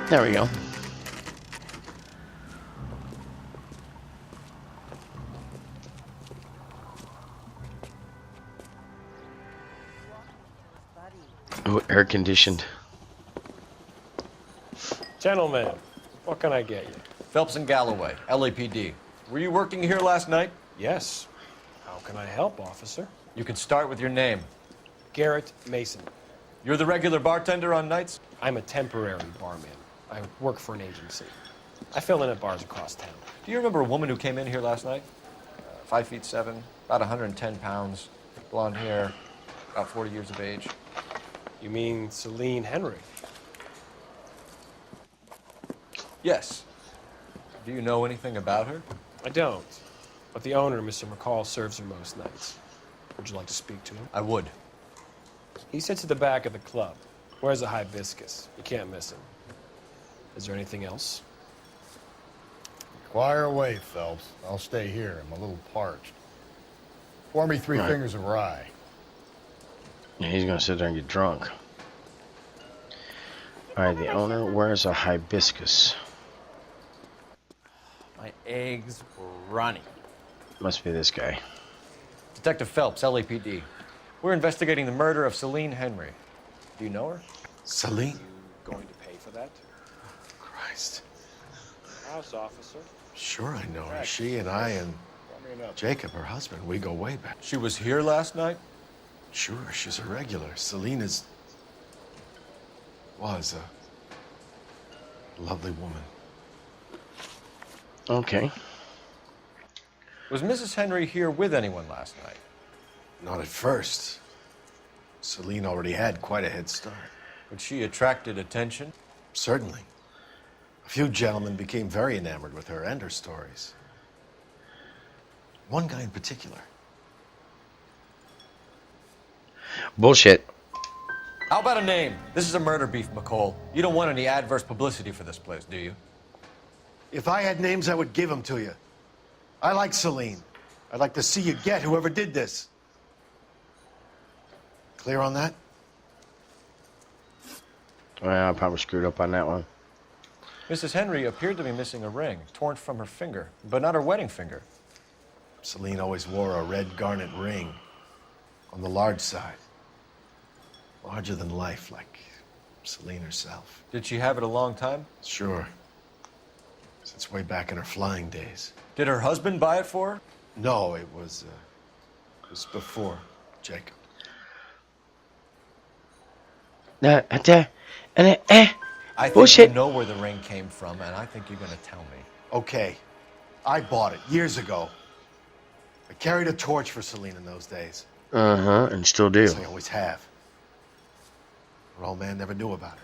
There we go. Oh, air conditioned. Gentlemen, what can I get you? Phelps and Galloway, LAPD. Were you working here last night? Yes. How can I help, officer? You can start with your name. Garrett Mason. You're the regular bartender on nights? I'm a temporary barman. I work for an agency. I fill in at bars across town. Do you remember a woman who came in here last night? 5'7", about 110 pounds, blonde hair, about 40 years of age. You mean Celine Henry? Yes. Do you know anything about her? I don't. But the owner, Mr. McCall, serves her most nights. Would you like to speak to him? I would. He sits at the back of the club. Wears a hibiscus. You can't miss him. Is there anything else? Fire away, Phelps. I'll stay here. I'm a little parched. Pour me three fingers of rye. Yeah, he's gonna sit there and get drunk. Alright, the owner wears a hibiscus. My eggs were runny. Must be this guy. Detective Phelps, LAPD. We're investigating the murder of Celine Henry. Do you know her? Celine? Going to pay for that? Christ. House officer. Sure I know her. She and I and Jacob, her husband, we go way back. She was here last night? Sure, she's a regular. Celine was a lovely woman. Okay. Was Mrs. Henry here with anyone last night? Not at first. Celine already had quite a head start. But she attracted attention? Certainly. A few gentlemen became very enamored with her and her stories. One guy in particular. Bullshit. How about a name? This is a murder beef, McCall. You don't want any adverse publicity for this place, do you? If I had names, I would give them to you. I like Celine. I'd like to see you get whoever did this. Clear on that? Well, I probably screwed up on that one. Mrs. Henry appeared to be missing a ring, torn from her finger, but not her wedding finger. Celine always wore a red garnet ring on the large side. Larger than life, like Celine herself. Did she have it a long time? Sure. Since way back in her flying days. Did her husband buy it for her? No, it was before Jacob. I think Bullshit. you know where the ring came from, and I think you're going to tell me. Okay. I bought it years ago. I carried a torch for Celine in those days. Uh-huh, and still do. As I always have. Her old man never knew about it.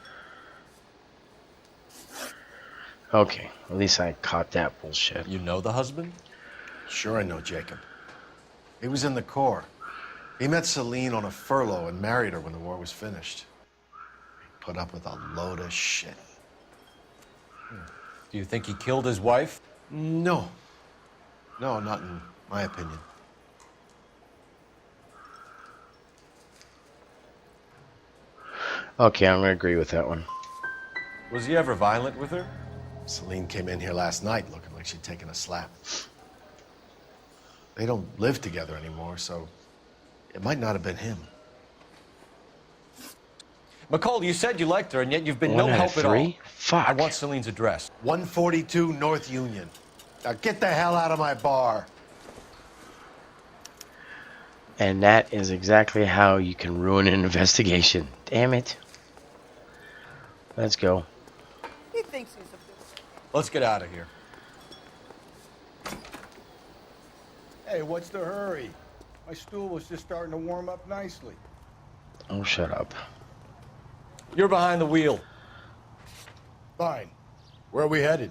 Okay, at least I caught that bullshit. You know the husband? Sure I know Jacob. He was in the Corps. He met Celine on a furlough and married her when the war was finished. He put up with a load of shit. Do you think he killed his wife? No. No, not in my opinion. Okay, I'm gonna agree with that one. Was he ever violent with her? Celine came in here last night looking like she'd taken a slap. They don't live together anymore, so it might not have been him. McCall, you said you liked her, and yet you've been One no out help of at all. three? Fuck. I want Celine's address. 142 North Union. Now get the hell out of my bar. And that is exactly how you can ruin an investigation. Damn it. Let's go. He thinks he's a bit... Let's get out of here. Hey, what's the hurry? My stool was just starting to warm up nicely. Oh, shut up. You're behind the wheel. Fine. Where are we headed?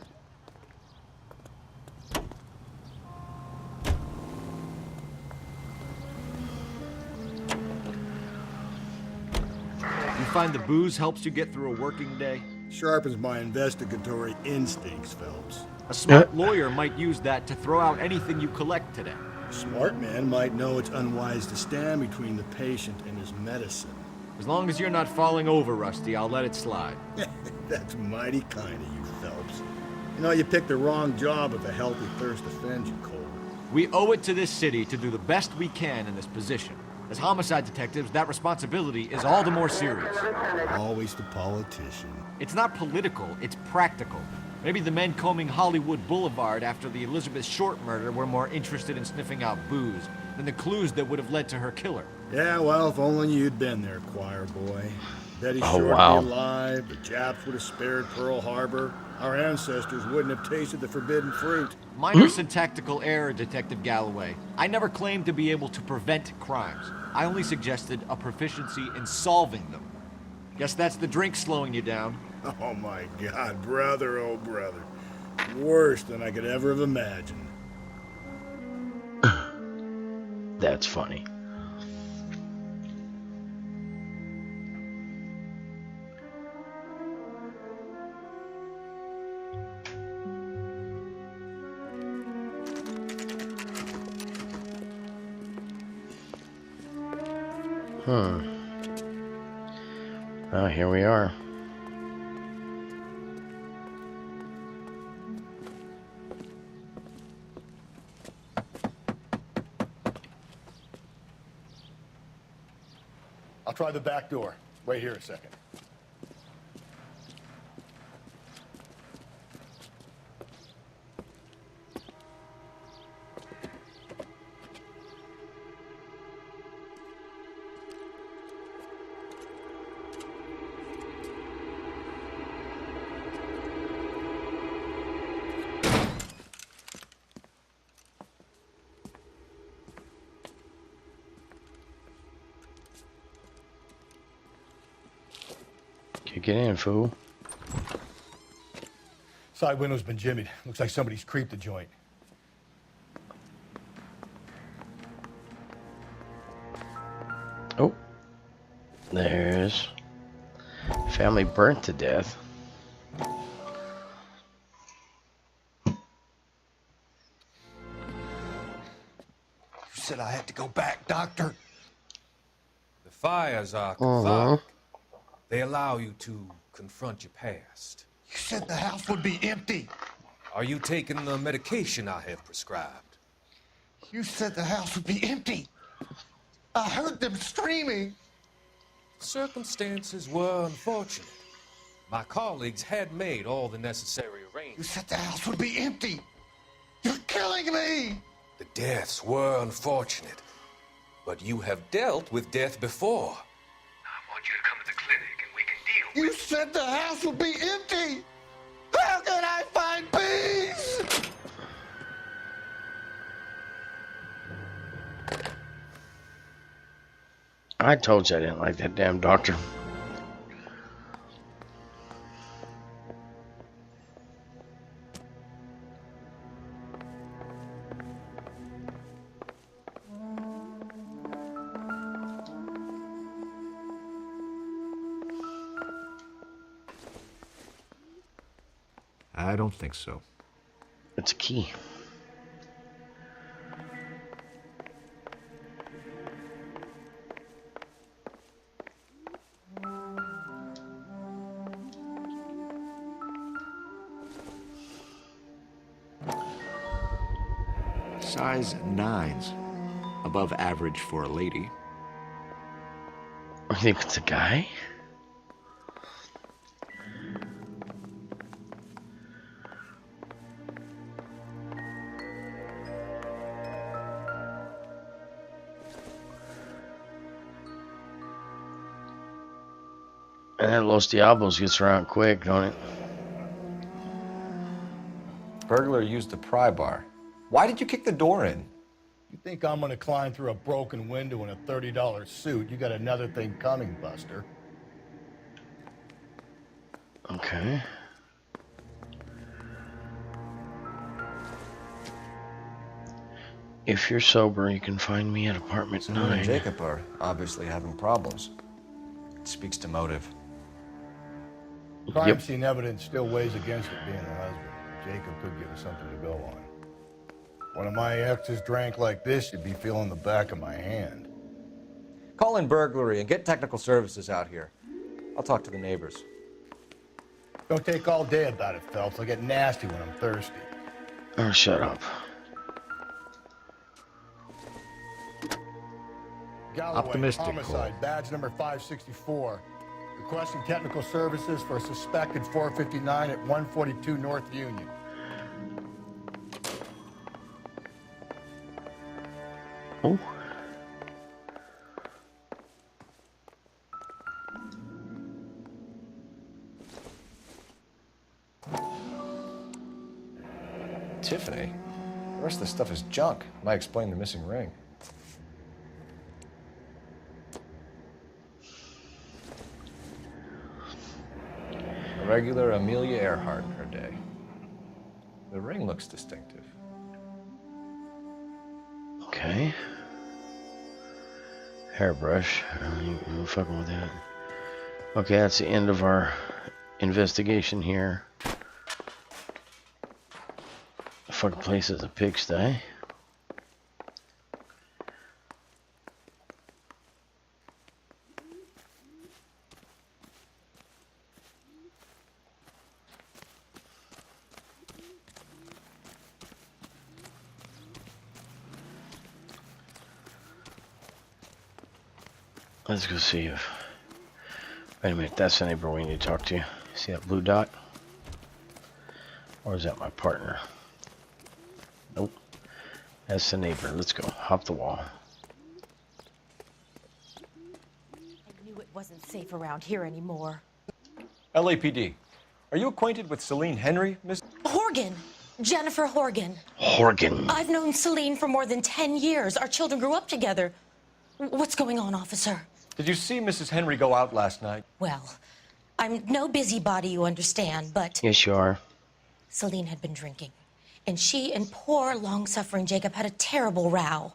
You find the booze helps you get through a working day? Sharpens my investigatory instincts, Phelps. A smart lawyer might use that to throw out anything you collect today. A smart man might know it's unwise to stand between the patient and his medicine. As long as you're not falling over, Rusty, I'll let it slide. That's mighty kind of you, Phelps. You know, you picked the wrong job if a healthy thirst offends you, Cole. We owe it to this city to do the best we can in this position. As homicide detectives, that responsibility is all the more serious. Always the politician. It's not political, it's practical. Maybe the men combing Hollywood Boulevard after the Elizabeth Short murder were more interested in sniffing out booze than the clues that would have led to her killer. Yeah, well, if only you'd been there, choir boy. Betty Oh, Short wow. be alive, the Japs would have spared Pearl Harbor, our ancestors wouldn't have tasted the forbidden fruit. Minor syntactical error, Detective Galloway. I never claimed to be able to prevent crimes. I only suggested a proficiency in solving them. Guess that's the drink slowing you down. Oh my God, brother, oh brother. Worse than I could ever have imagined. That's funny. Oh, here we are. I'll try the back door. Wait here a second. Get in, fool. Side window's been jimmied. Looks like somebody's creeped the joint. Oh. There's... family burnt to death. You said I had to go back, Doctor. The fires are cathartic. They allow you to confront your past. You said the house would be empty. Are you taking the medication I have prescribed? You said the house would be empty. I heard them screaming. Circumstances were unfortunate. My colleagues had made all the necessary You arrangements. said the house would be empty. You're killing me. The deaths were unfortunate, but you have dealt with death before. I want you to come to the clinic and we can deal You said the house would be empty. How can I find peace? I told you I didn't like that damn doctor. I don't think so. It's a key. Size 9s. Above average for a lady. I think it's a guy. And that Los Diablos gets around quick, don't it? Burglar used the pry bar. Why did you kick the door in? You think I'm gonna climb through a broken window in a $30 suit? You got another thing coming, Buster. Okay. If you're sober, you can find me at apartment You and 9. Jacob are obviously having problems. It speaks to motive. Crime Yep. scene evidence still weighs against it being her husband. Jacob could give us something to go on. One of my exes drank like this, you'd be feeling the back of my hand. Call in burglary and get technical services out here. I'll talk to the neighbors. Don't take all day about it, Phelps. I'll get nasty when I'm thirsty. Oh, shut up. Galloway, Optimistic, homicide, Cole. badge number 564. Requesting technical services for a suspected 459 at 142 North Union. Oh. Tiffany? The rest of the stuff is junk. Might explain the missing ring. A regular Amelia Earhart in her day. The ring looks distinctive. Okay. Hairbrush. I'm fucking with that. Okay, that's the end of our investigation here. The fucking place is a pigsty. Let's go see if... Wait a minute, that's the neighbor we need to talk to. See that blue dot? Or is that my partner? Nope. That's the neighbor. Let's go. Hop the wall. I knew it wasn't safe around here anymore. LAPD. Are you acquainted with Celine Henry, Miss? Horgan! Jennifer Horgan. Horgan. I've known Celine for more than 10 years. Our children grew up together. What's going on, officer? Did you see Mrs. Henry go out last night? Well, I'm no busybody, you understand, but Yes, you are. Celine had been drinking. And she and poor, long-suffering Jacob had a terrible row.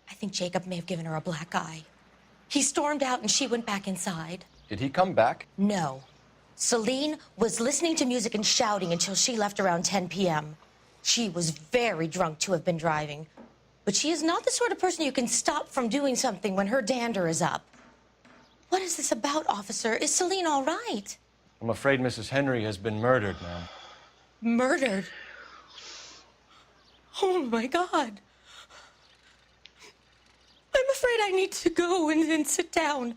I think Jacob may have given her a black eye. He stormed out and she went back inside. Did he come back? No. Celine was listening to music and shouting until she left around 10 p.m. She was very drunk to have been driving. But she is not the sort of person you can stop from doing something when her dander is up. What is this about, officer? Is Celine all right? I'm afraid Mrs. Henry has been murdered, ma'am. Murdered? Oh, my God. I'm afraid I need to go and sit down.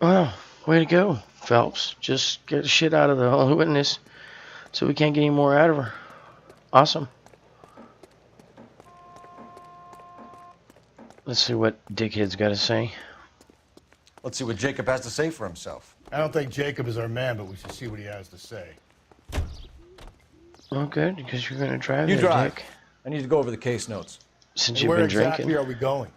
Well, way to go, Phelps. Just get the shit out of the only witness so we can't get any more out of her. Awesome. Let's see what dickhead's got to say. Let's see what Jacob has to say for himself. I don't think Jacob is our man, but we should see what he has to say. Oh, good, because you're going to drive You there, drive. Dick. I need to go over the case notes. Since Hey, you've where been exactly drinking. are we going?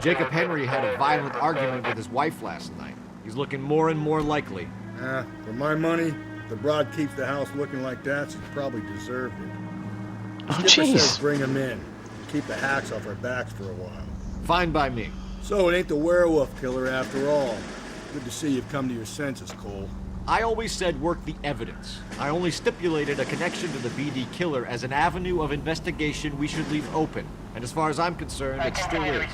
Jacob Henry had a violent argument with his wife last night. He's looking more and more likely. For my money, if the broad keeps the house looking like that, she's probably deserved it. Oh, Skipper says jeez. bring him in. Keep the hacks off our backs for a while. Fine by me. So it ain't the werewolf killer after all. Good to see you've come to your senses, Cole. I always said work the evidence. I only stipulated a connection to the BD killer as an avenue of investigation we should leave open. And as far as I'm concerned, it still is.